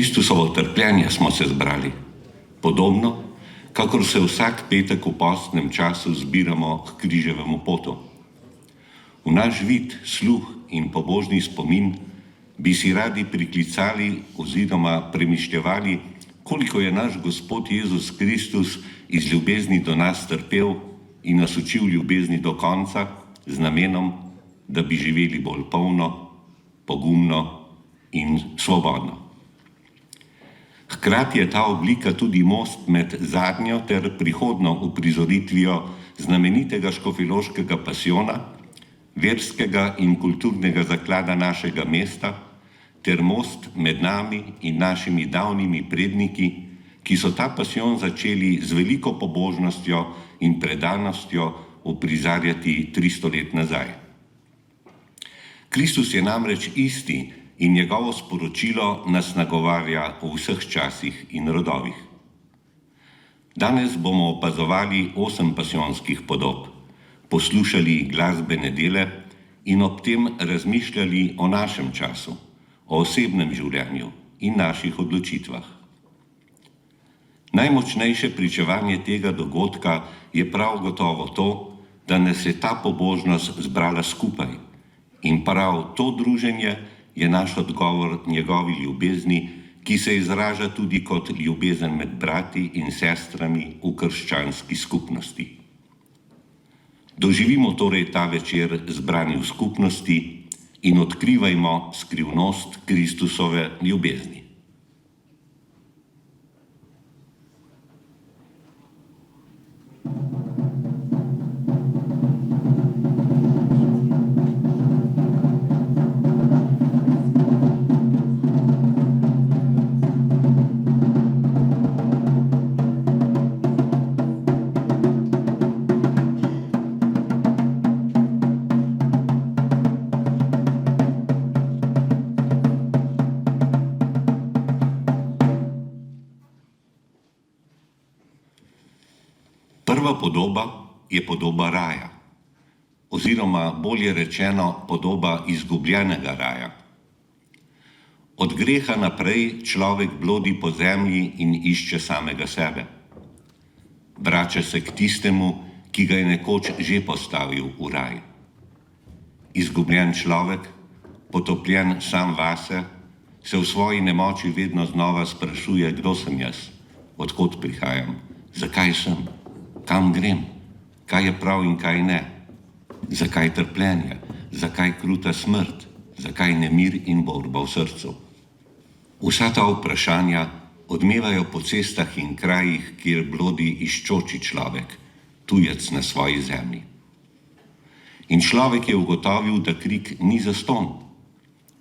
Kristusovo trpljenje smo se zbrali, podobno, kakor se vsak petek v postnem času zbiramo k križevemu potu. V naš vid, sluh in pobožni spomin bi si radi priklicali oziroma premišljevali, koliko je naš Gospod Jezus Kristus iz ljubezni do nas trpel in nas učil ljubezni do konca z namenom, da bi živeli bolj polno, pogumno in svobodno. Hkrati je ta oblika tudi most med zadnjo ter prihodno uprizoritvijo znamenitega škofjeloškega pasijona, verskega in kulturnega zaklada našega mesta, ter most med nami in našimi davnimi predniki, ki so ta pasijon začeli z veliko pobožnostjo in predanostjo uprizarjati 300 let nazaj. Kristus je namreč isti in njegovo sporočilo nas nagovarja v vseh časih in rodovih. Danes bomo opazovali 8 pasijonskih podob, poslušali glasbene dele in ob tem razmišljali o našem času, o osebnem življenju in naših odločitvah. Najmočnejše pričevanje tega dogodka je prav gotovo to, da nas je ta pobožnost zbrala skupaj in prav to druženje je naš odgovor njegovi ljubezni, ki se izraža tudi kot ljubezen med brati in sestrami v krščanski skupnosti. Doživimo torej ta večer zbrani v skupnosti in odkrivajmo skrivnost Kristusove ljubezni. Prva podoba je podoba raja, oziroma bolje rečeno podoba izgubljenega raja. Od greha naprej človek blodi po zemlji in išče samega sebe. Vrača se k tistemu, ki ga je nekoč že postavil v raj. Izgubljen človek, potopljen sam vase, se v svoji nemoči vedno znova sprašuje, kdo sem jaz, od kod prihajam, zakaj sem. Kam grem? Kaj je prav in kaj ne? Zakaj trpljenje? Zakaj kruta smrt? Zakaj nemir in borba v srcu? Vsa ta vprašanja odmevajo po cestah in krajih, kjer blodi iščoči človek, tujec na svoji zemlji. In človek je ugotovil, da krik ni zastonj.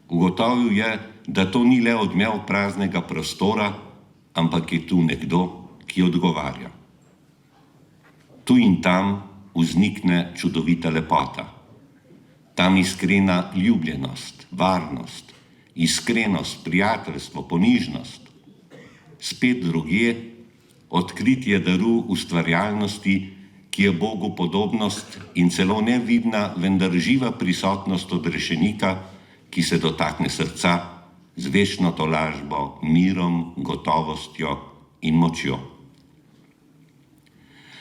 Ugotovil je, da to ni le odmev praznega prostora, ampak je tu nekdo, ki odgovarja. Tu in tam vznikne čudovita lepota. Tam iskrena ljubljenost, varnost, iskrenost, prijateljstvo, ponižnost. Spet drugje, odkritje daru ustvarjalnosti, ki je Bogu podobnost in celo nevidna, vendar živa prisotnost odrešenika, ki se dotakne srca z večno tolažbo, mirom, gotovostjo in močjo.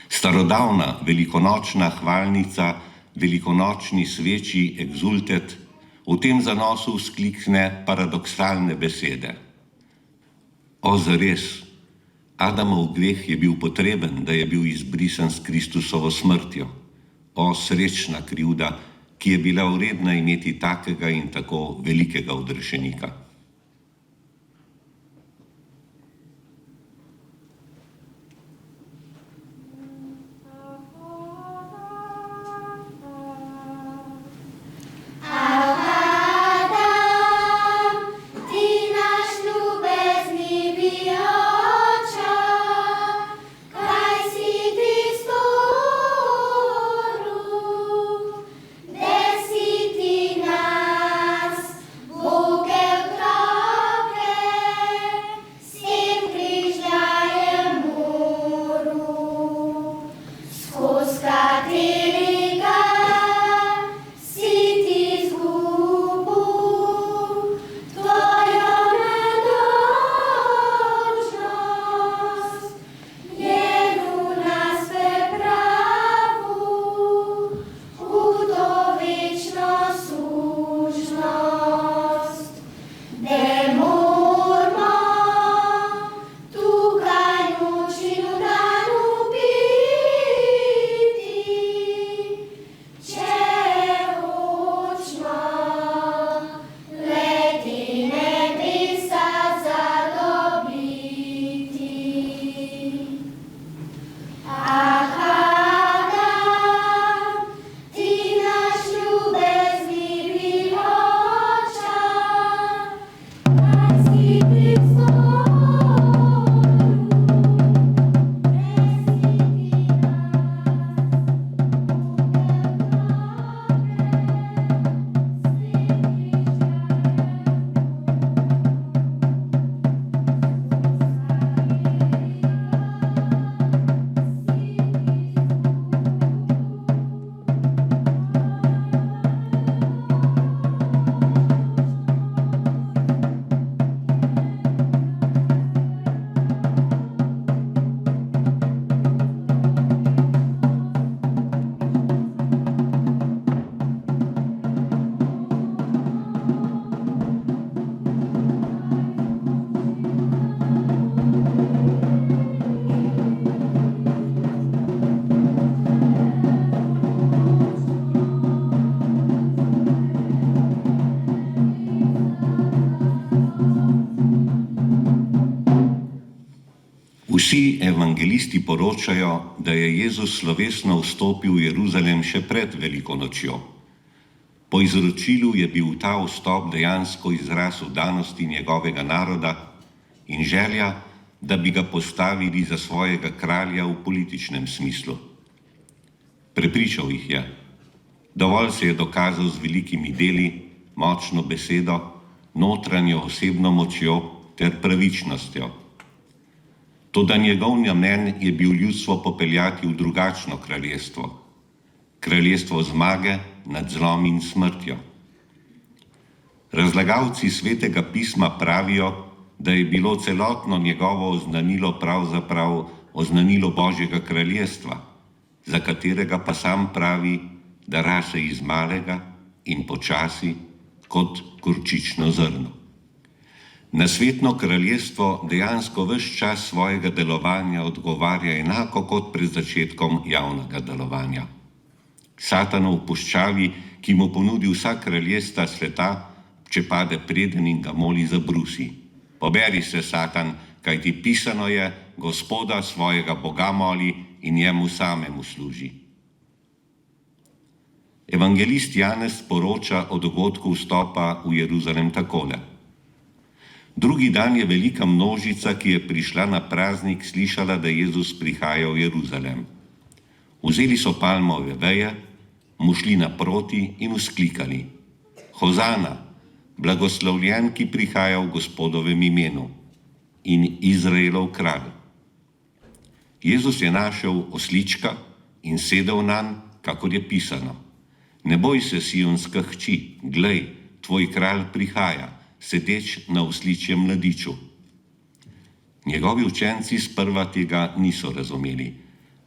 Starodavna velikonočna hvalnica, velikonočni sveči exultet, v tem zanosu vzklikne paradoksalne besede. O, zares, Adamov greh je bil potreben, da je bil izbrisan s Kristusovo smrtjo. O, srečna krivda, ki je bila vredna imeti takega in tako velikega odrešenika. Des si ti nas, Bog Vsi evangelisti poročajo, da je Jezus slovesno vstopil v Jeruzalem še pred Veliko nočjo. Po izročilu je bil ta vstop dejansko izraz vdanosti njegovega naroda in želja, da bi ga postavili za svojega kralja v političnem smislu. Prepričal jih je. Dovolj se je dokazal z velikimi deli, močno besedo, notranjo osebno močjo ter pravičnostjo. Toda njegov namen je bil ljudstvo popeljati v drugačno kraljestvo. Kraljestvo zmage nad zlom in smrtjo. Razlagalci Svetega pisma pravijo, da je bilo celotno njegovo oznanilo pravzaprav oznanilo Božjega kraljestva, za katerega pa sam pravi, da rase iz malega in počasi kot gorčično zrno. Nasvetno kraljestvo dejansko ves čas svojega delovanja odgovarja enako kot pred začetkom javnega delovanja. Satanov v puščavi, ki mu ponudi vsa kraljestva sveta, če pade preden in ga moli zabrusi. Poberi se, Satan, kajti pisano je, Gospoda svojega Boga moli in njemu samemu služi. Evangelist Janez poroča o dogodku vstopa v Jeruzalem takole. Drugi dan je velika množica, ki je prišla na praznik, slišala, da Jezus prihaja v Jeruzalem. Vzeli so palmove veje, mu šli naproti in vzklikali: Hozana, blagoslovljen, ki prihaja v Gospodovem imenu, in Izraelov kralj. Jezus je našel oslička in sedel nanj, kakor je pisano. Ne boj se, Sionska hči, glej, tvoj kralj prihaja, sedeč na osličjem mladiču. Njegovi učenci sprva tega niso razumeli.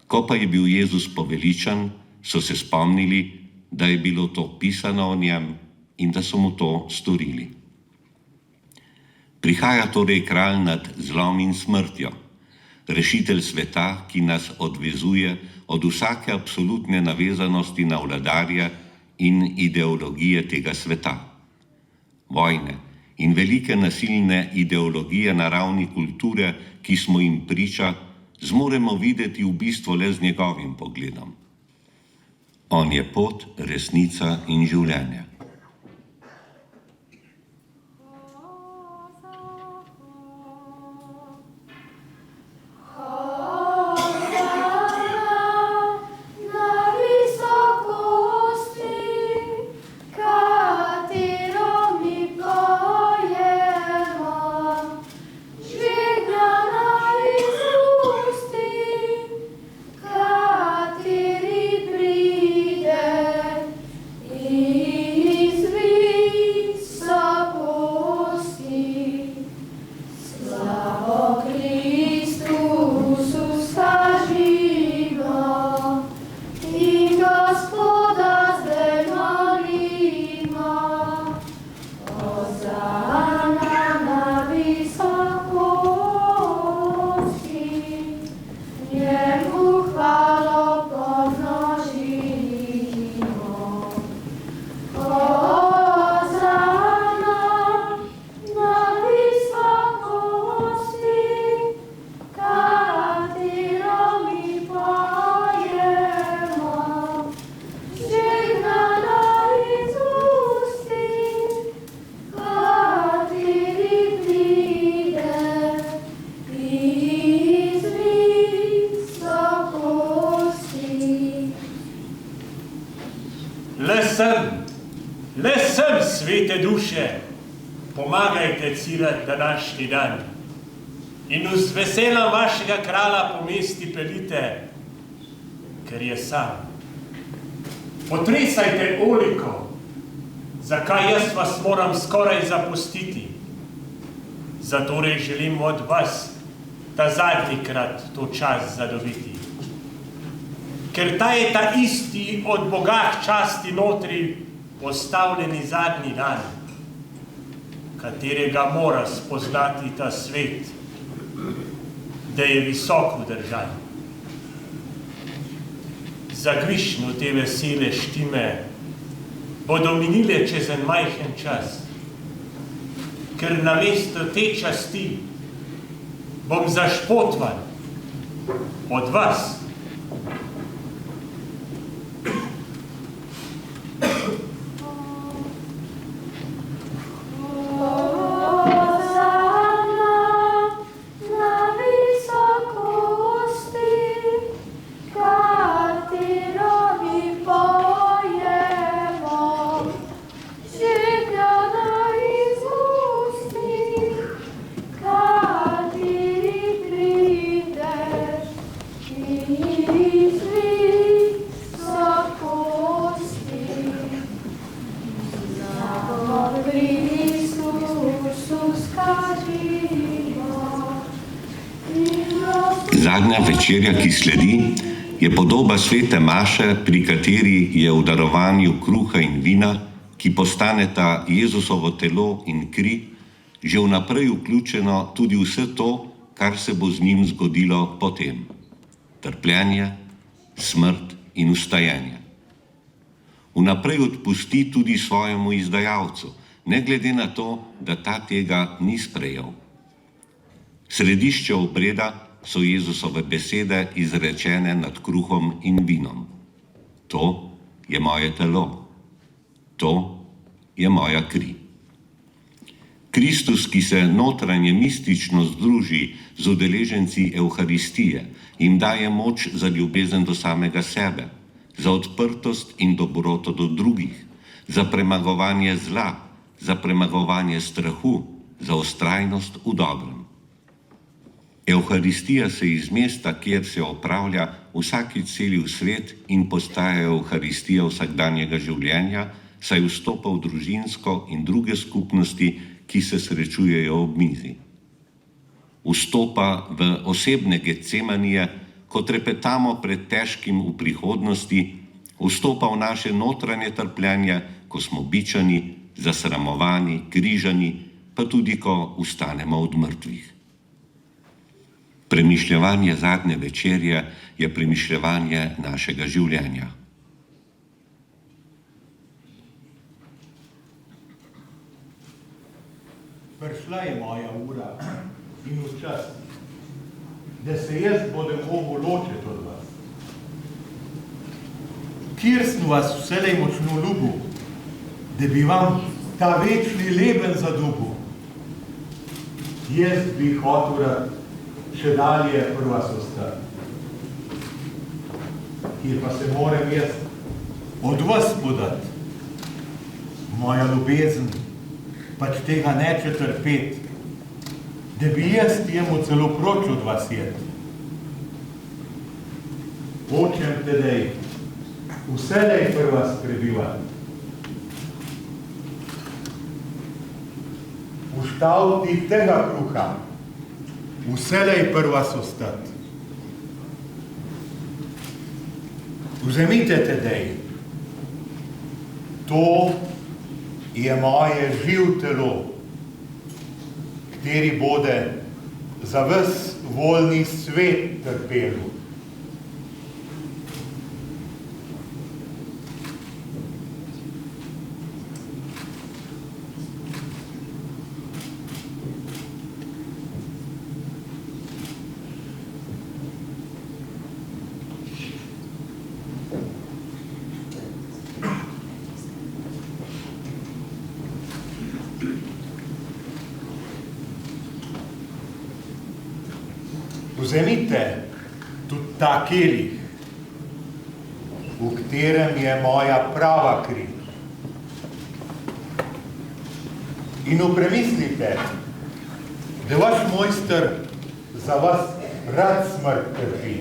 Ko pa je bil Jezus poveličan, so se spomnili, da je bilo to pisano o njem in da so mu to storili. Prihaja torej kralj nad zlom in smrtjo, rešitelj sveta, ki nas odvezuje od vsake absolutne navezanosti na vladarja in ideologije tega sveta. Vojne in velike nasilne ideologije na ravni kulture, ki smo jim priča, zmoremo videti v bistvu le z njegovim pogledom. On je pot, resnica in življenje. Le sem, svete duše, pomagajte ciljati današnji dan in z veseljem vašega kralja po mesti pelite, ker je sam. Potresajte oliko, zakaj jaz vas moram skoraj zapustiti. Zatorej želim od vas ta zadnjikrat to čas zadobiti. Ker ta je ta isti od Boga časti notri postavljeni zadnji dan, katerega mora spoznati ta svet, da je visoko držan. Zagvišno te vesele štime bodo minile čez en majhen čas, ker namesto te časti bom zašpotvan Od vas. Zadnja večerja, ki sledi, je podoba svete maše, pri kateri je v darovanju kruha in vina, ki postaneta Jezusovo telo in kri, že vnaprej vključeno tudi vse to, kar se bo z njim zgodilo potem. Trpljenje, smrt in vstajenje. Vnaprej odpusti tudi svojemu izdajalcu, ne glede na to, da ta tega ni sprejel. Središče obreda so Jezusove besede izrečene nad kruhom in vinom. To je moje telo. To je moja kri. Kristus, ki se notranje mistično združi z udeleženci Evharistije, jim daje moč za ljubezen do samega sebe, za odprtost in dobroto do drugih, za premagovanje zla, za premagovanje strahu, za vztrajnost v dobrem. Evharistija se iz mesta, kjer se opravlja, vsakič seli v svet in postaja Evharistija vsakdanjega življenja, saj vstopa v družinsko in druge skupnosti, ki se srečujejo ob mizi. Vstopa v osebne getsemanije, ko trepetamo pred težkim v prihodnosti, vstopa v naše notranje trpljenje, ko smo bičani, zasramovani, križani, pa tudi ko vstanemo od mrtvih. Premišljevanje zadnje večerje je premišljevanje našega življenja. Prišla je moja ura in v čas, da se jaz budem mogel ločiti od vas. Kjer sem vas vselej močno ljubil, da bi vam ta večni leben zadubil. Jaz bi hotel rad še dalje pri vas ostati. Kjer pa se moram jaz od vas podati. Moja ljubezen pač tega neče trpeti, da bi jaz temu celo proč od vas jed. Hočem tedej vselej pri vas prebivati. V štavti tega kruha vselej pri vas ostati. Vzemite tedej. To je moje živ telo, kateri bode za ves voljni svet trpelu. Vzemite tudi ta kelih, v katerem je moja prava kri. In premislite, da vaš mojster za vas rad smrt trpi.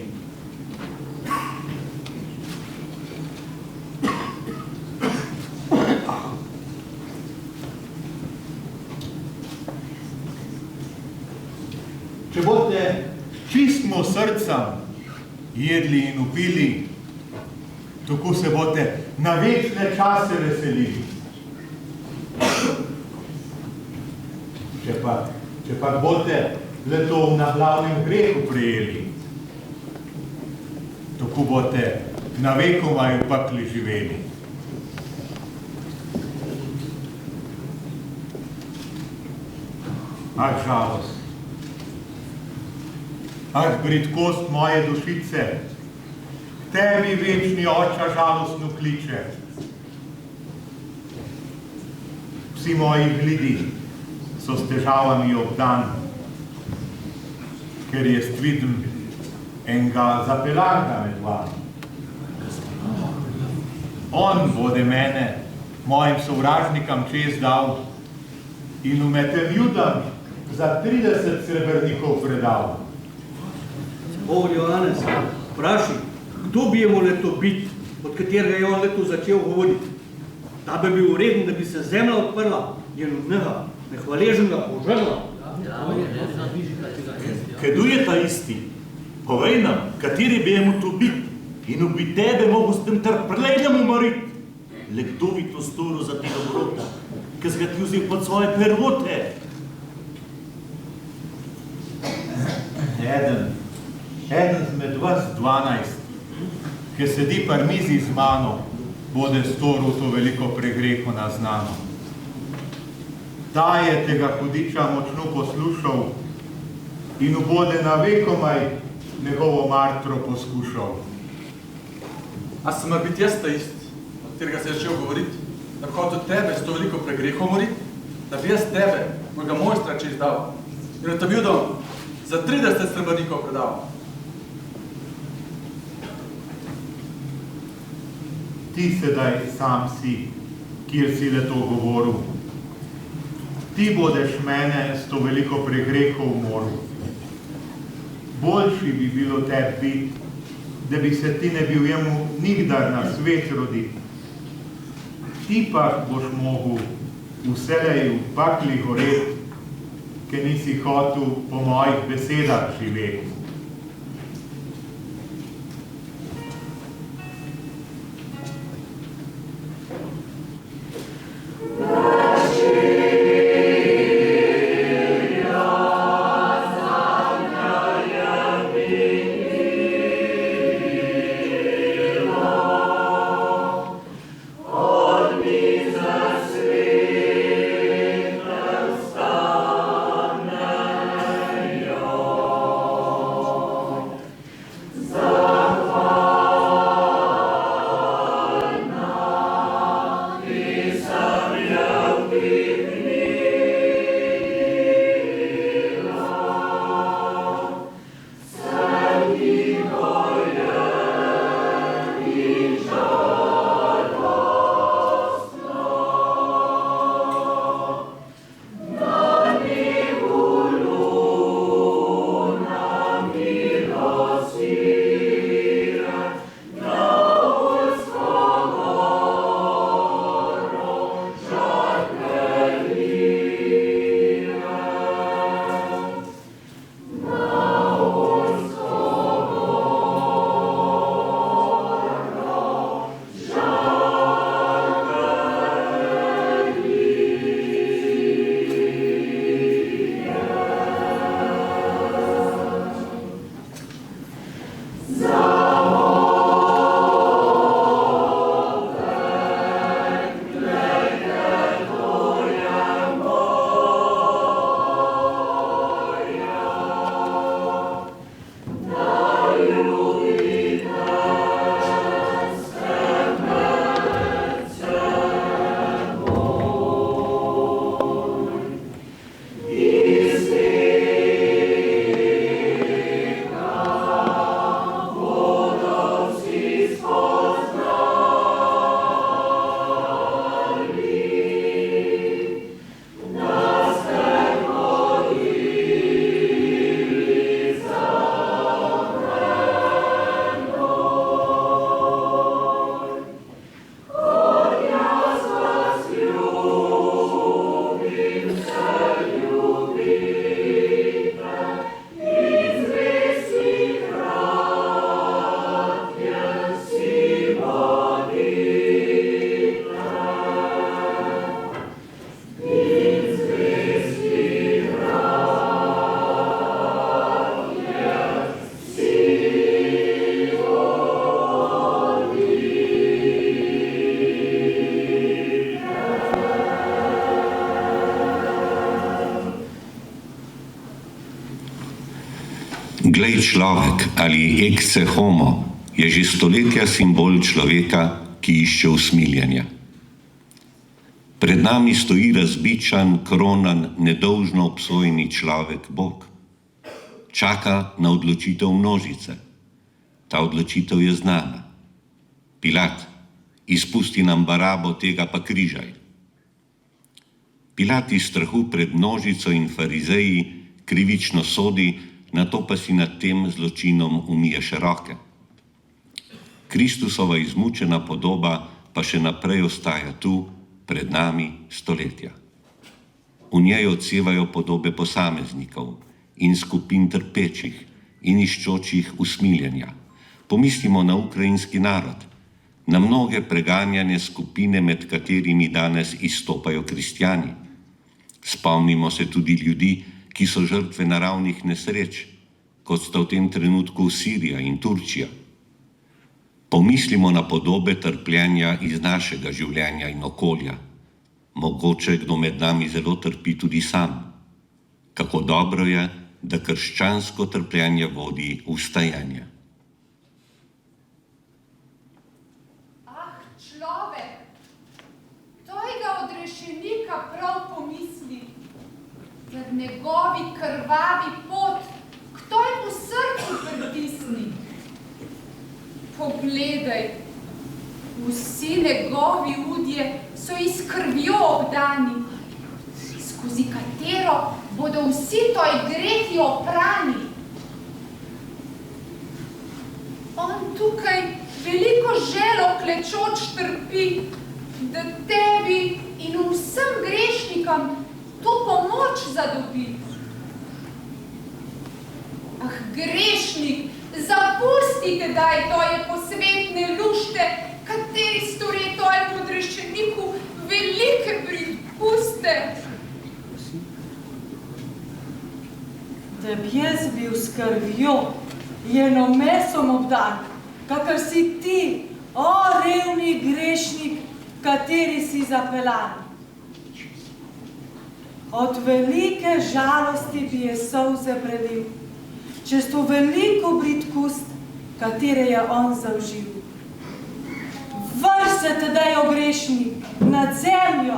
Če boste čistmo srcem jedli in upili, tako se boste na večne čase veselili. Če pa boste le-to na glavnem grehu prijeli, tako boste na vekomaj v pakli živeli. A žalost. Ah, bridkost moje dušice, tebi večni oča žalostno kliče. Vsi moji glidi so s težavami obdan, ker jaz vidim enega zapelanka med vami. On bode mene, mojim sovražnikam čez dal in umetem Judam za 30 srebrnikov predal. Govor Johannes, vpraši, kdo bi jemu leto bit, od katerega je on leto začel govoriti? Da bi bil ureden, da bi se zemlja odprla, njenega, nehvaleženega požrla. Kdo je ta isti? Povej nam, kateri bi jemu to bit in bi tebe mogo s tem trpljenjem umorit. Le kdo bi to storil za tega morota, ki si ga ti vzil pod svoje pervote? Eden zmed vas 12, ki sedi par mizi z mano, bode storil to veliko pregreho naznano. Ta je tega hudiča močno poslušal in bode na vekomaj njegovo martro poskušal. A se mar biti jaz ta ist, od katerega se je začel govoriti, da bi hotel tebe s to veliko pregreho moriti, da bi jaz tebe, mojega mojstra, čez dal, in da bi Judom za 30 srebrnikov predal. Ti sedaj sam si, kjer si le to govoril. Ti bodeš mene s to veliko pregreho umoril. Boljši bi bilo tebi biti, da bi se ti ne bil jemu nikdar na svet roditi. Ti pa boš mogel vselej v pakli goreti, ker nisi hotel po mojih besedah živeti. Poglej človek ali ecce homo je že stoletja simbol človeka, ki išče usmiljenja. Pred nami stoji razbičan, kronan, nedolžno obsojeni človek Bog. Čaka na odločitev množice. Ta odločitev je znana. Pilat, izpusti nam Barabo, tega pa križaj. Pilat iz strahu pred množico in farizeji krivično sodi, nato pa si nad tem zločinom umije še roke. Kristusova izmučena podoba pa še naprej ostaja tu, pred nami stoletja. V njej odsevajo podobe posameznikov in skupin trpečih in iščočih usmiljenja. Pomislimo na ukrajinski narod, na mnoge preganjane skupine, med katerimi danes izstopajo kristjani. Spomnimo se tudi ljudi, ki so žrtve naravnih nesreč, kot sta v tem trenutku Sirija in Turčija. Pomislimo na podobe trpljenja iz našega življenja in okolja. Mogoče kdo med nami zelo trpi tudi sam. Kako dobro je, da krščansko trpljenje vodi v vstajanje. Človek, tojega odrešenika prav pomisli, da v njegovi krvavi pot, kdo je mu srcu pritisni. Pogledaj, vsi njegovi udje so iz krvjo obdani, skozi katero bodo vsi toj grehi oprani. On tukaj veliko želo klečoč trpi, da tebi in vsem grešnikom to pomoč zadobi. Ah, grešnik, zapustite daj toje posvetne lušte, kateri stori tojemu odrešeniku velike pripuste. Da bi jaz bil s krvjo, jeno mesom obdan, kakor si ti, o revni grešnik, kateri si zapeljan. Od velike žalosti bi je solze prelil, čez to veliko bridkost, katere je on zaužil. Vrš se tedaj, o grešnik, nad zemljo,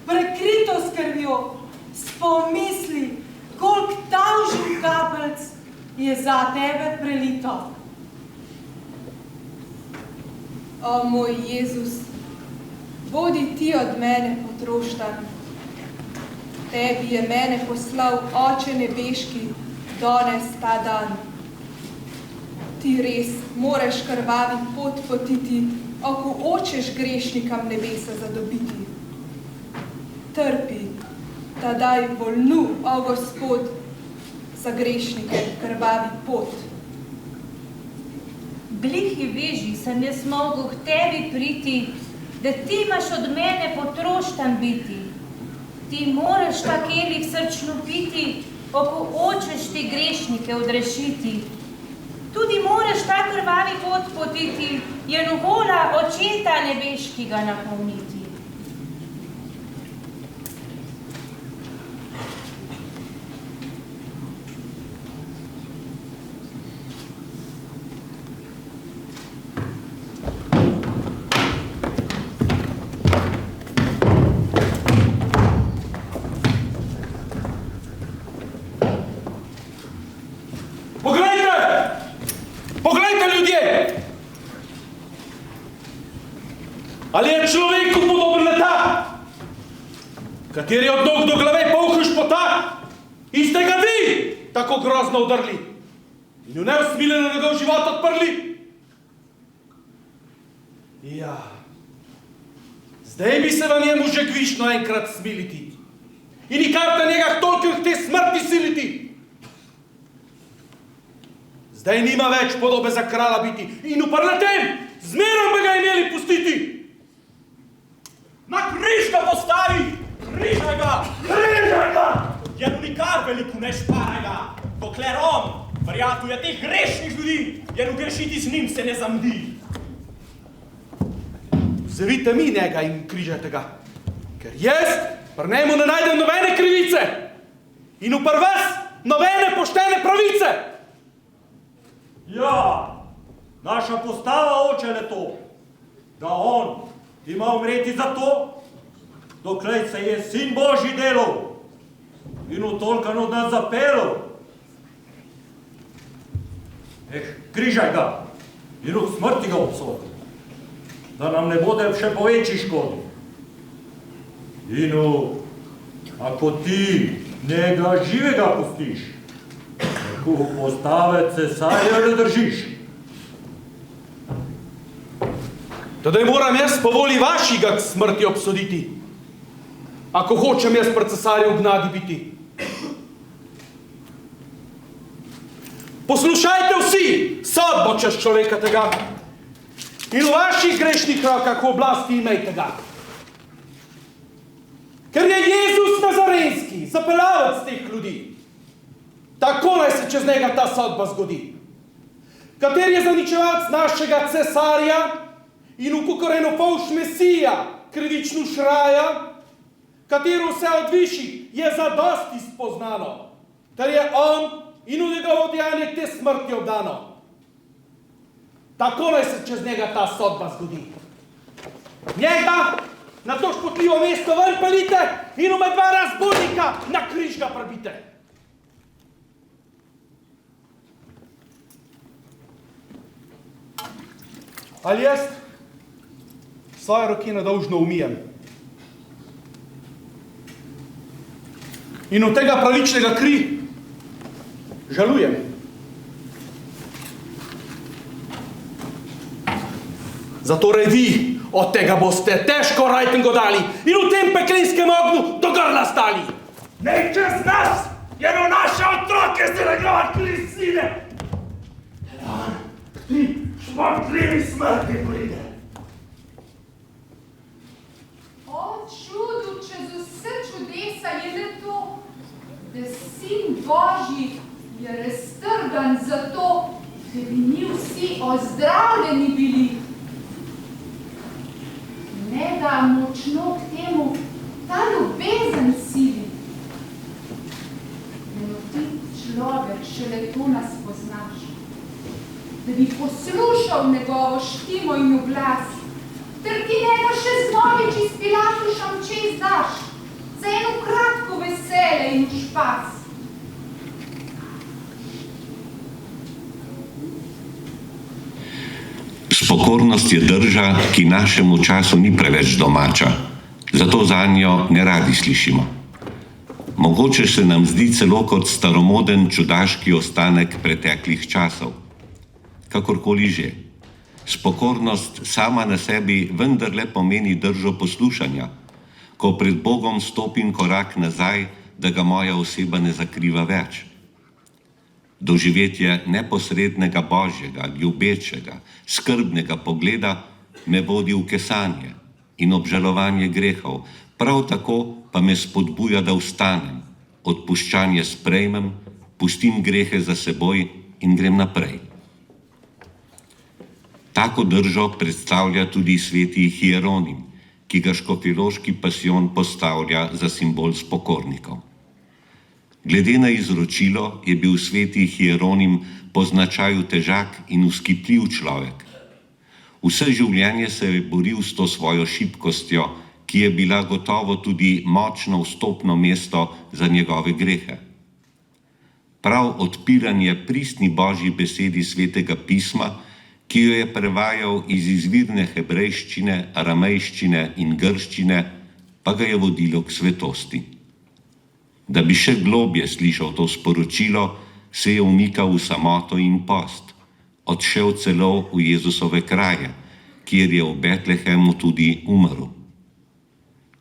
prekrito s krvjo, spomisli, koliko tavžnih kapelc je za tebe prelito. O moj Jezus, bodi ti od mene potroštan. Tebi je mene poslal Oče nebeški danes ta dan. Ti res moraš krvavi pot potiti, ako hočeš grešnikam nebesa zadobiti. Trpi, tadaj volnu, o Gospod, za grešnike krvavi pot. Blihi veži sem jaz mogel k tebi priti, da ti imaš od mene potroštan biti. Ti moraš tak elik srčno piti, ako hočeš ti grešnike odrešiti. Tudi moraš ta krvavi pot potiti, jeno gola Očeta nebeškega napolniti. Ali je človeku podoben letak, kateri od nog do glave polhu špota, in ste ga vi tako grozno udrli in v neusmiljeno njegov život odprli? Ja, zdaj bi se vam njemu že kvišno enkrat smiliti in nikar na njega toliko te smrti siliti. Zdaj nima več podobe za kralja biti in uprl tem, zmerom bi ga imeli pustiti. Na križ ga postavi! Križaj ga! Križaj ga! Jer nikar veliko ne šparaj ga, dokler on verjatuje teh grešnih ljudi, jer grešiti z njim se ne zamudi. Vzemite mi njega in križajte ga, ker jaz pri njemu ne najdem nobene krivice in upr vas nobene poštene pravice. Ja, naša postava oče le to, da on ima umreti za to, dokler se je Sin Božji delal in utolkan od nas zapelal. Križaj ga in v smrti ga obsodi, da nam ne bude še po večji škodi. In ako ti njega živega pustiš, tako postave cesarja ne držiš. Tadej moram jaz po voli vašega k smrti obsoditi, ako hočem jaz pred cesarjem v gnadi biti. Poslušajte vsi sodbo čez človeka tega in v vaših grešnih rokah v oblasti imejte ga. Ker je Jezus Nazarenski, zapeljavec teh ljudi, tako naj se čez njega ta sodba zgodi. Kater je zaničevalc našega cesarja in ukokoreno polš Mesija, krivično šraja, katero vse od višjih je zadosti spoznano, ter je on in v njegovo dejanje te smrti obdano. Tako naj se čez njega ta sodba zgodi. Njega na to špotljivo mesto ven pelite in v med dva razbojnika na križ ga prbite. Ali jaz svoje roke nedolžno umijem in od tega pravičnega kri žalujem. Zatorej vi od tega boste težko rajtengo dali in v tem peklinskem ognju do grla stali. Nek čez nas eno naše otroke se legovat klisine. Ti športljivi smrti pride. O čudu čez vse čudesa je le to, da Sin Božji je raztrgan zato, da bi mi vsi ozdravljeni bili. Ne da močno k temu ta ljubezen sili. Eno ti človek šele to nas poznaš, da bi poslušal njegovo štimo in oglas, ter ti njega še znovič iz Pilatušem čez daš, za eno kratko vesele in špas. Spokornost je drža, ki našemu času ni preveč domača, zato zanjo ne radi slišimo. Mogoče se nam zdi celo kot staromoden čudaški ostanek preteklih časov. Kakorkoli že, spokornost sama na sebi vendarle pomeni držo poslušanja, ko pred Bogom stopim korak nazaj, da ga moja oseba ne zakriva več. Doživetje neposrednega Božjega, ljubečega, skrbnega pogleda me vodi v kesanje in obžalovanje grehov, prav tako pa me spodbuja, da vstanem, odpuščanje sprejmem, pustim grehe za seboj in grem naprej. Tako držo predstavlja tudi sveti Hieronim, ki ga škofjeloški pasijon postavlja za simbol spokornikov. Glede na izročilo je bil sveti Hieronim po značaju težak in vzkipljiv človek. Vse življenje se je boril s to svojo šibkostjo, ki je bila gotovo tudi močno vstopno mesto za njegove grehe. Prav odpiranje pristni Božji besedi svetega pisma, ki jo je prevajal iz izvirne hebrejščine, aramejščine in grščine, pa ga je vodilo k svetosti. Da bi še globje slišal to sporočilo, se je umikal v samoto in post, odšel celo v Jezusove kraje, kjer je v Betlehemu tudi umrl.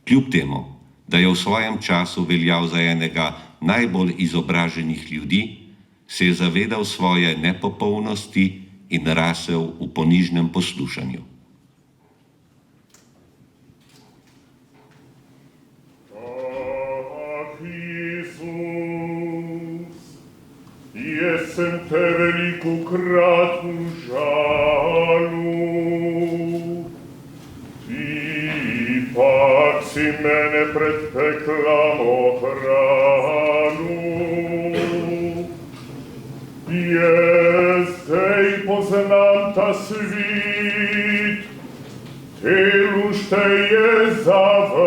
Kljub temu, da je v svojem času veljal za enega najbolj izobraženih ljudi, se je zavedal svoje nepopolnosti in rasel v ponižnem poslušanju. Jesem te velikokrat v žalu, ti pak si mene pred peklom ohranil. Jaz te svit, telušte je završen.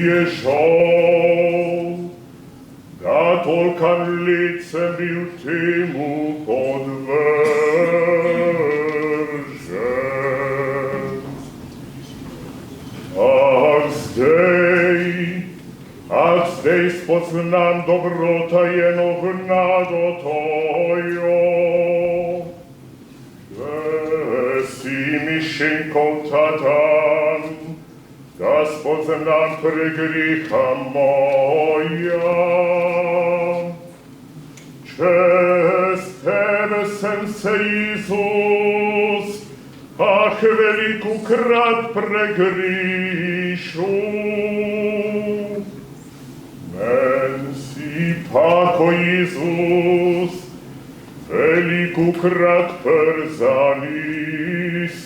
Je žal, da tolkan let sem bil temu podvržen. Zdaj spoznam dobrota jeno gnado tvojo, da si mi šenkov ta dan, da spoznam pregreha moja. Čez tebe sem se, Isus, velikokrat pregrešil. Men si pa, ko Isus, velikokrat iz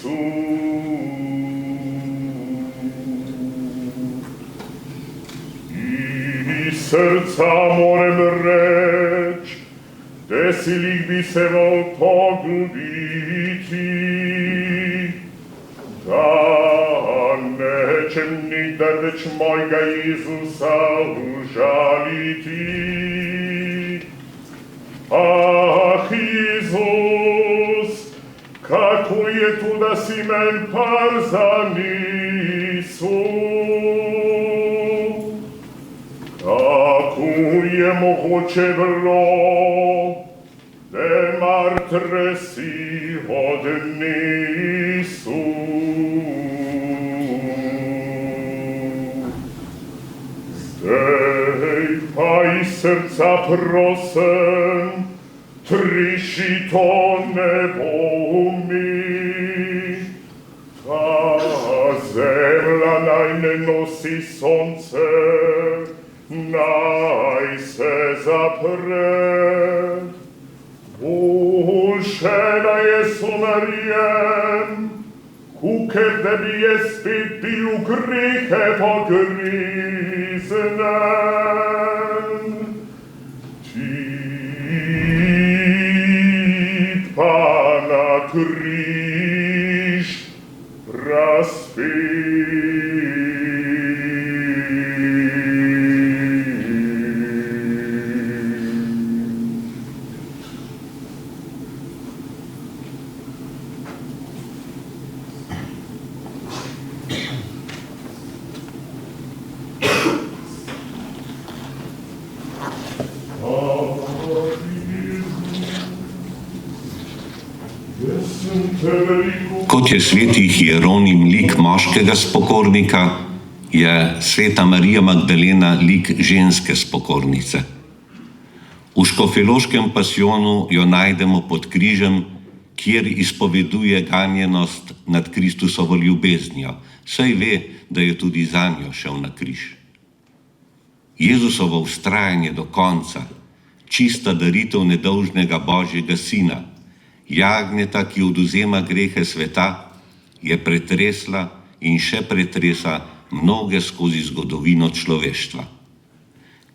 srca moram reč, veselih bi se vol pogubiti, da nečem nikdar več mojega Izusa užaliti. Ah, Izus, kako je to, da si men par zanisu? Kako je mogoče bilo, da martre si odnesu? Zdaj pa iz srca prosim, triši to nebo mi. Ta zemlja naj ne nosi sonce, naj se zapre. Boljše da je somerjem, kuker da bi je spet bil grehe pogriznen. Ti pa na križ Kot je sveti Hieronim lik moškega spokornika, je sveta Marija Magdalena lik ženske spokornice. V škofjeloškem pasijonu jo najdemo pod križem, kjer izpoveduje ganjenost nad Kristusovo ljubeznijo, saj ve, da je tudi zanjo šel na križ. Jezusovo vztrajanje do konca, čista daritev nedolžnega Božjega Sina, jagnjeta, ki odvzema grehe sveta, je pretresla in še pretresa mnoge skozi zgodovino človeštva.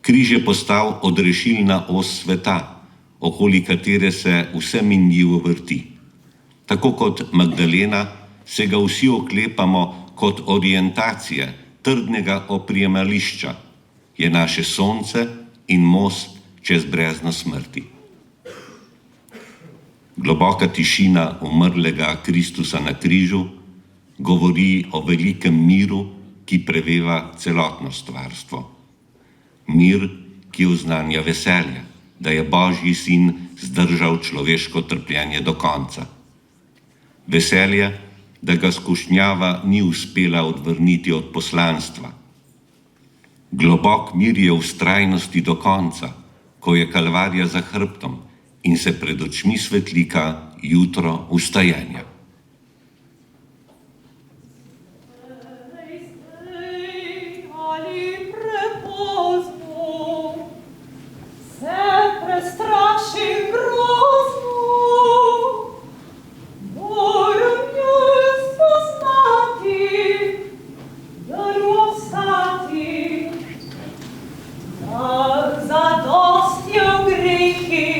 Križ je postal odrešilna os sveta, okoli katere se vse minljivo vrti. Tako kot Magdalena se ga vsi oklepamo kot orientacije trdnega oprijemališča, je naše sonce in most čez brezno smrti. Globoka tišina umrlega Kristusa na križu govori o velikem miru, ki preveva celotno stvarstvo. Mir, ki oznanja veselje, da je Božji sin zdržal človeško trpljenje do konca. Veselje, da ga skušnjava ni uspela odvrniti od poslanstva. Globok mir je v vztrajnosti do konca, ko je Kalvarija za hrbtom in se pred očmi svetlika jutro vstajenja. Zadostjo grehi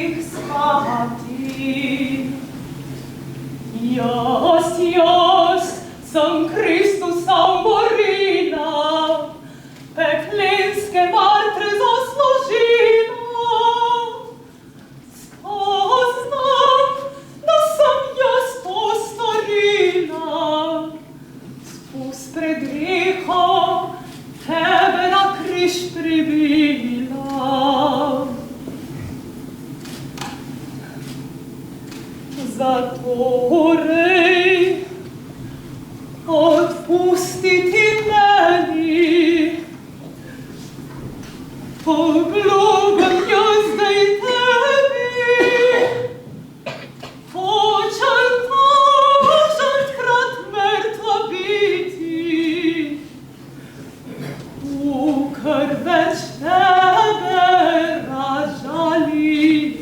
Jaz sem Kristusa umorila, peklenske vatre zaslužila. Spoznam, da sem jaz to storila, spust pred grehom tebe na križ pribila. Zatorej odpustiti meni, obljubim jaz zdaj tebi, hočem tažetkrat mrtva biti, ker več tebe razžaliti.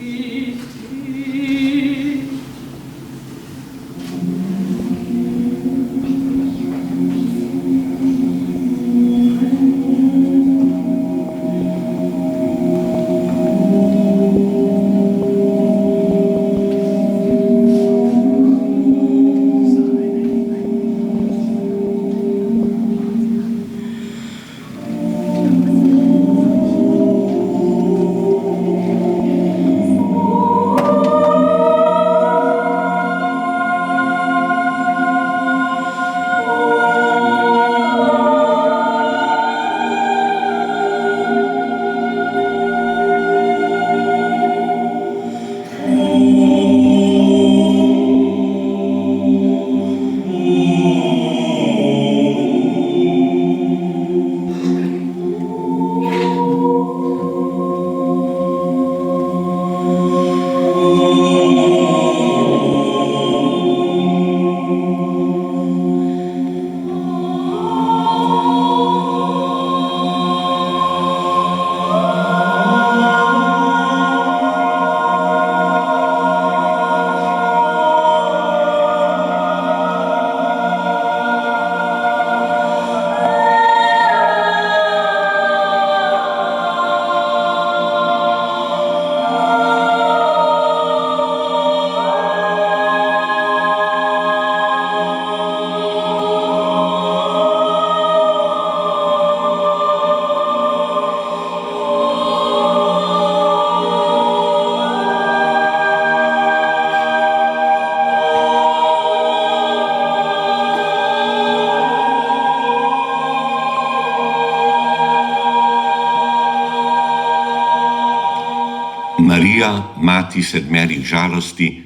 Marija, mati sedmerih žalosti,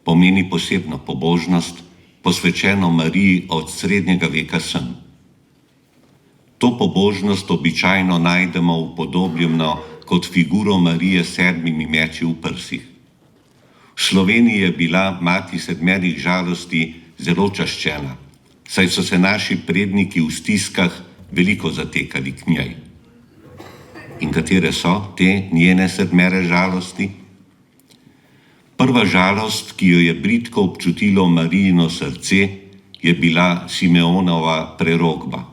pomeni posebno pobožnost, posvečeno Mariji od srednjega veka sem. To pobožnost običajno najdemo upodobljeno kot figuro Marije s 7 meči v prsih. V Sloveniji je bila mati sedmerih žalosti zelo čaščena, saj so se naši predniki v stiskah veliko zatekali k njej. In katere so te njene 7 žalosti? Prva žalost, ki jo je bridko občutilo Marijino srce, je bila Simeonova prerokba.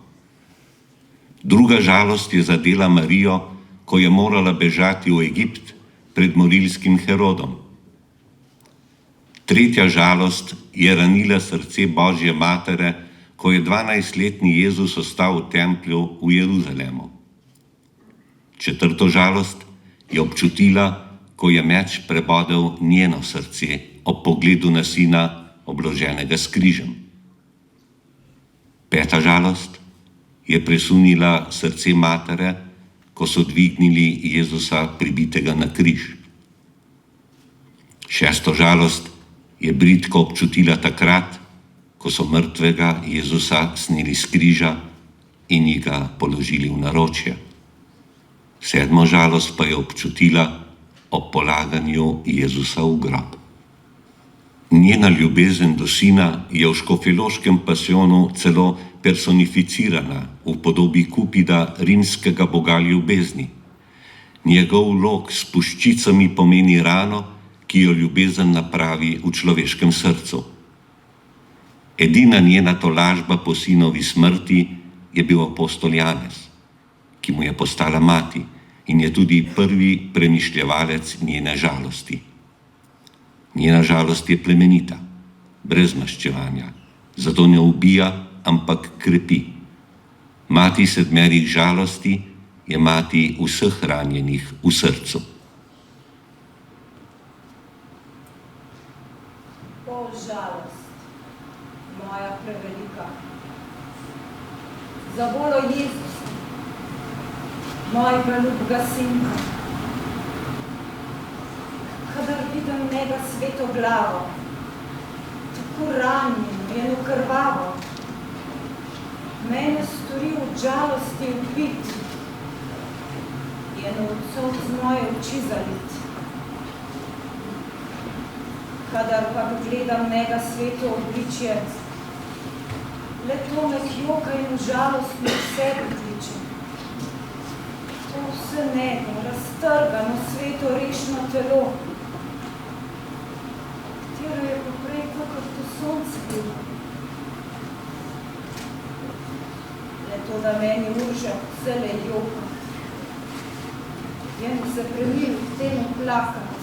Druga žalost je zadela Marijo, ko je morala bežati v Egipt pred morilskim Herodom. Tretja žalost je ranila srce Božje matere, ko je 12-letni Jezus ostal v templju v Jeruzalemu. Četrto žalost je občutila, ko je meč prebodel njeno srce ob pogledu na sina obloženega s križem. Peta žalost je presunila srce matere, ko so dvignili Jezusa pribitega na križ. Šesto žalost je bridko občutila takrat, ko so mrtvega Jezusa sneli s križa in ji ga položili v naročje. Sedmo žalost pa je občutila ob polaganju Jezusa v grob. Njena ljubezen do sina je v škofjeloškem pasijonu celo personificirana v podobi Kupida, rimskega boga ljubezni. Njegov lok s puščicami pomeni rano, ki jo ljubezen napravi v človeškem srcu. Edina njena tolažba po sinovi smrti je bil apostol Janez, ki mu je postala mati in je tudi prvi premišljevalec njene žalosti. Njena žalost je plemenita, brez maščevanja. Zato ne ubija, ampak krepi. Mati 7 žalosti je mati vseh ranjenih v srcu. O žalost, moja prevelika, za volo Jezusa, mojega ljubega sinka, kadar vidim njega svetoglavo, tako ranjeno, njeno krvavo, mene stori od žalosti ubit, njeno odsot z moje oči zalit. Kadar pa gledam njega sveto obličje, le to me kjoka in žalostno v sebi kliče. To vse nego, raztrgano, sveto rešno telo, katero je poprej kakor to sonce bilo. Le to, da meni urže vsele joka, jeno se premil v temu plakat.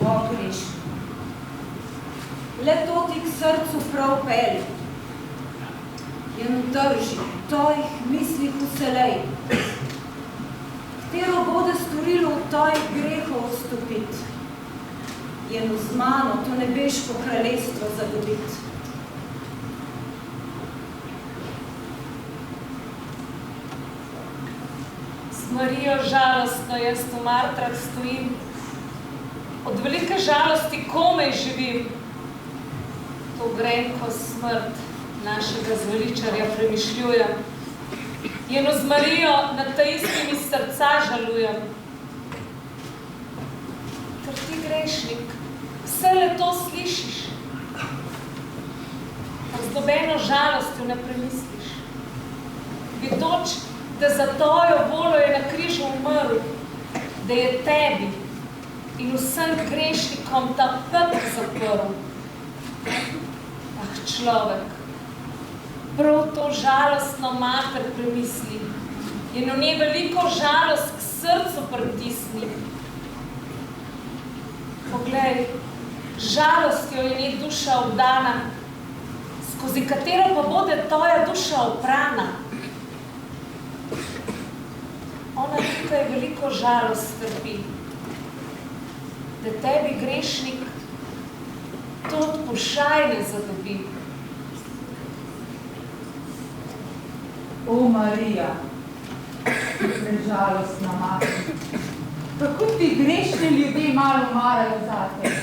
O grešni, le to ti k srcu prav peli, jeno drži tojih mislih vselej, katero bode storilo v tojih grehov vstopit, jeno z mano to nebeško kraljestvo zadobit. S Marijo žalostno jaz v martrah stojim, od velike žalosti komaj živim. To grenko smrt našega zveličarja premišljujem. Njeno z Marijo nad taistimi srca žalujem. Ker ti, grešnik, vse le to slišiš, a z nobeno žalostjo ne premisliš. Vedoč, da za tvojo volo je na križu umrl, da je tebi in vsem grešnikom ta pekel zaprl. Ah, človek, prav to žalostno mater premisli, in v njej veliko žalost k srcu pritisni. Poglej, žalostjo je njej duša obdana, skozi katero pa bode tvoja duša oprana. Ona tukaj veliko žalost trpi, da tebi, grešnik, to odpuščaj ne zadobi. O, Marija, prežalostna mati, kako ti grešni ljudje malo marajo zate,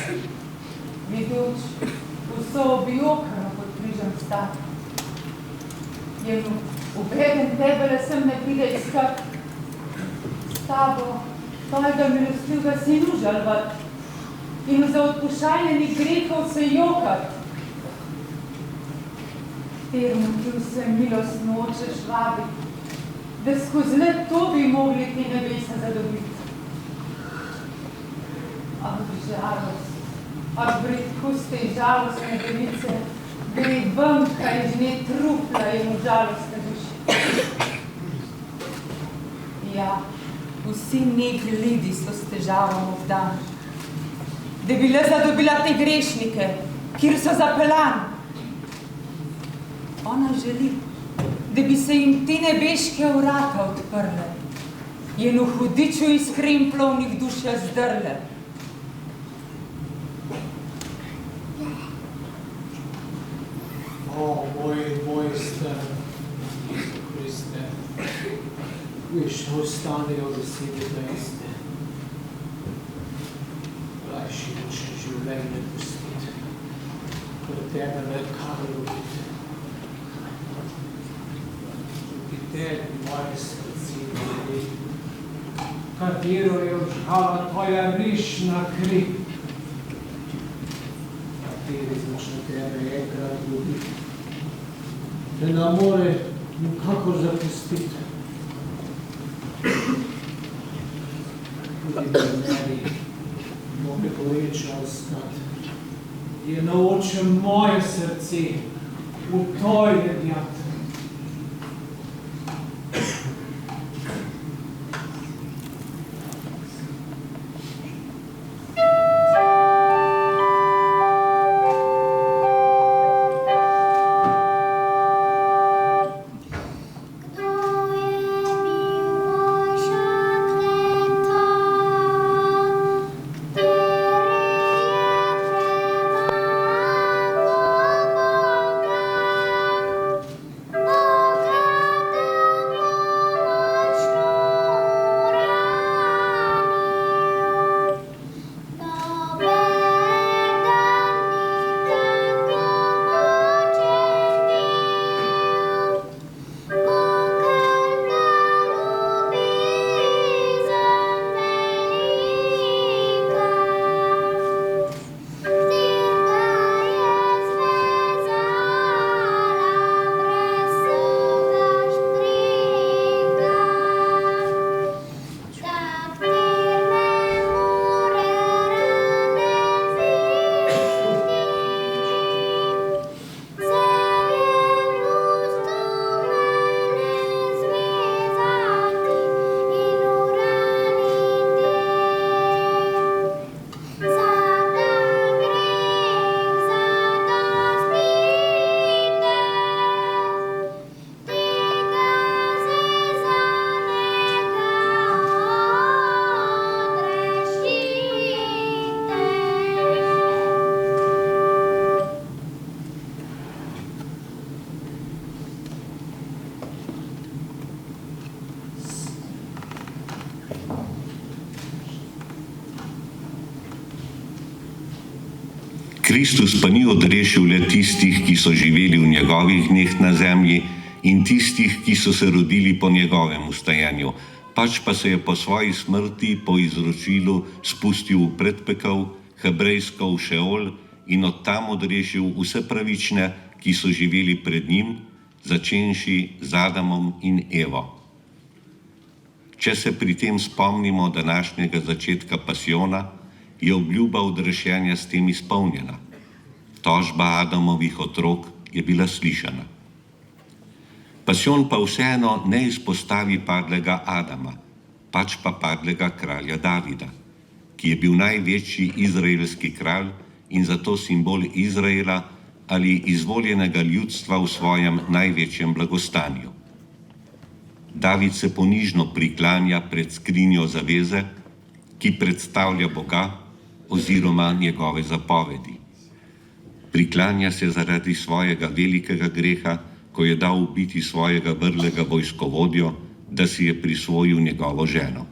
vidoč vso objokano pod križem stati. Jenu, ubeden tebele sem ne pride iskat, s tabo tvojega milostljivega sinu žalvat in za odpuščajnih grehov se jokat. Termo ti vse milostno hočeš vabiti, da skozi le to bi mogli ti nebesa zadobiti. Ah, žalost, ah, bridkost te žalostne device, gre ven, kaj iz nje trupla in v žalostne duši. Ja, vsi neki lidi so s težavom obdani, da bi le zadobila te grešnike, kjer so zapeljani. Ona želi, da bi se jim te nebeške vrata odprle, in v hudiču iz kremplovnih duše zdrle. O, moj stari, Iisus Hriste, vечно ostanejo besede taiste. Rajši hočem življenje pustiti, ker tebe ne kar ljubiti. Ljubi tebi moje srce ljudi, katero je vžhala tvoja rišna kri, kateri začne tebe enkrat ljubiti, te ne more nikakor zapustiti. Tudi v meni more poveča ostati, je naoče moje srce v toj jedjati. Kristus pa ni odrešil le tistih, ki so živeli v njegovih dneh na zemlji in tistih, ki so se rodili po njegovem ustajanju, pač pa se je po svoji smrti po izročilu spustil v predpekel, hebrejsko v Šeol in od tam odrešil vse pravične, ki so živeli pred njim, začenši z Adamom in Evo. Če se pri tem spomnimo današnjega začetka pasijona, je obljuba odrešenja s tem izpolnjena. Tožba Adamovih otrok je bila slišana. Pasijon pa vseeno ne izpostavi padlega Adama, pač pa padlega kralja Davida, ki je bil največji izraelski kralj in zato simbol Izraela ali izvoljenega ljudstva v svojem največjem blagostanju. David se ponižno priklanja pred skrinjo zaveze, ki predstavlja Boga oziroma njegove zapovedi. Priklanja se zaradi svojega velikega greha, ko je dal ubiti svojega vrlega vojskovodjo, da si je prisvojil njegovo ženo.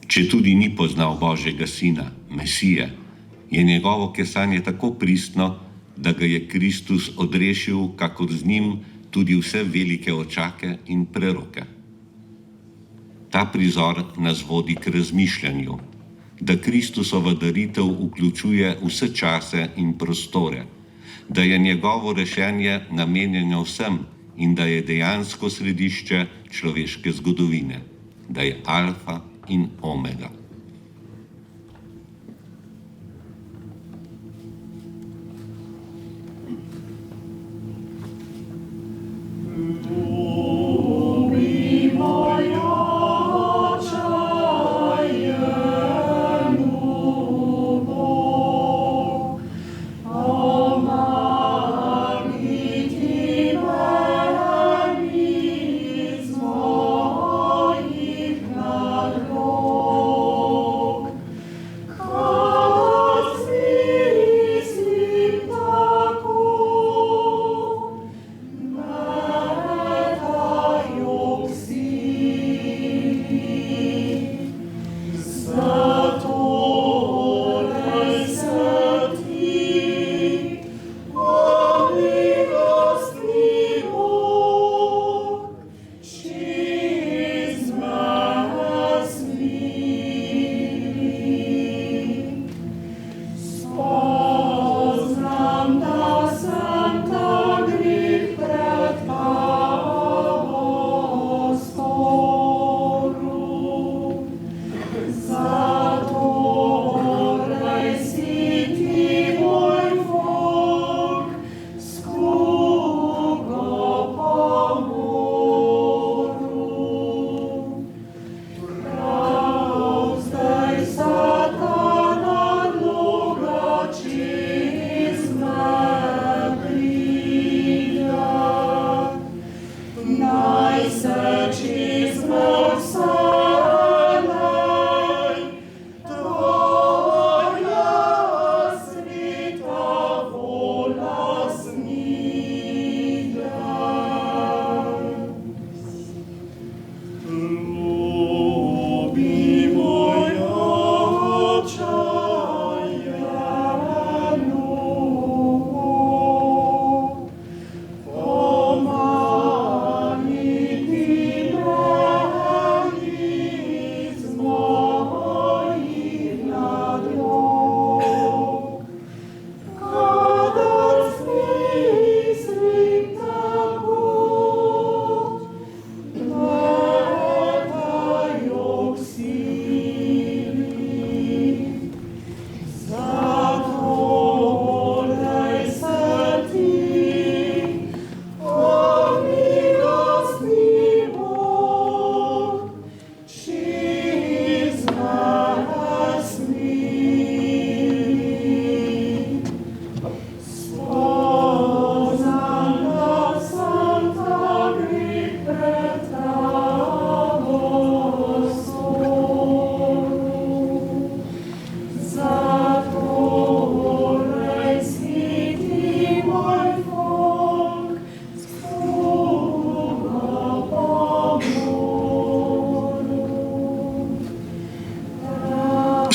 Če tudi ni poznal Božjega sina, Mesije, je njegovo kesanje tako pristno, da ga je Kristus odrešil, kakor z njim tudi vse velike očake in preroke. Ta prizor nas vodi k razmišljanju, da Kristusova daritev vključuje vse čase in prostore, da je njegovo rešenje namenjeno vsem in da je dejansko središče človeške zgodovine, da je alfa in omega. Oh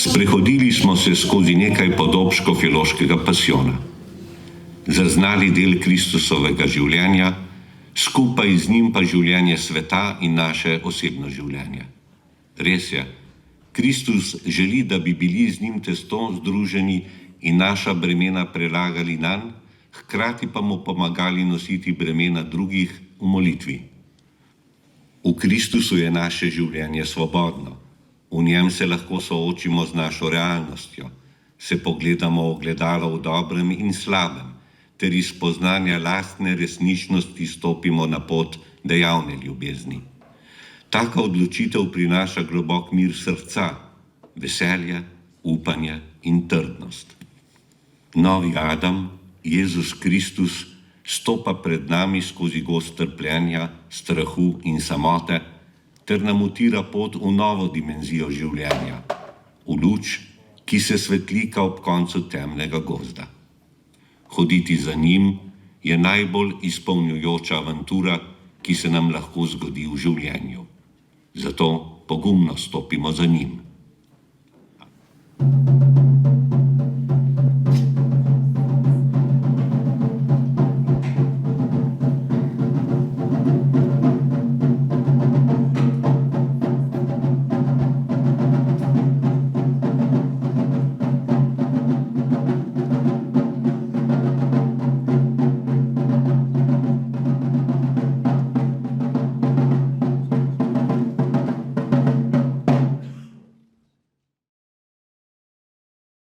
Sprehodili smo se skozi nekaj podob škofjeloškega pasijona. Zaznali del Kristusovega življenja, skupaj z njim pa življenje sveta in naše osebno življenje. Res je, Kristus želi, da bi bili z njim tesno združeni in naša bremena prelagali nanj, hkrati pa mu pomagali nositi bremena drugih v molitvi. V Kristusu je naše življenje svobodno. V njem se lahko soočimo z našo realnostjo, se pogledamo v ogledalo v dobrem in slabem, ter iz spoznanja lastne resničnosti stopimo na pot dejavne ljubezni. Taka odločitev prinaša globok mir srca, veselje, upanje in trdnost. Novi Adam, Jezus Kristus, stopa pred nami skozi gost trpljenja, strahu in samote, ter nam utira pot v novo dimenzijo življenja, v luč, ki se svetlika ob koncu temnega gozda. Hoditi za njim je najbolj izpolnjujoča avantura, ki se nam lahko zgodi v življenju. Zato pogumno stopimo za njim.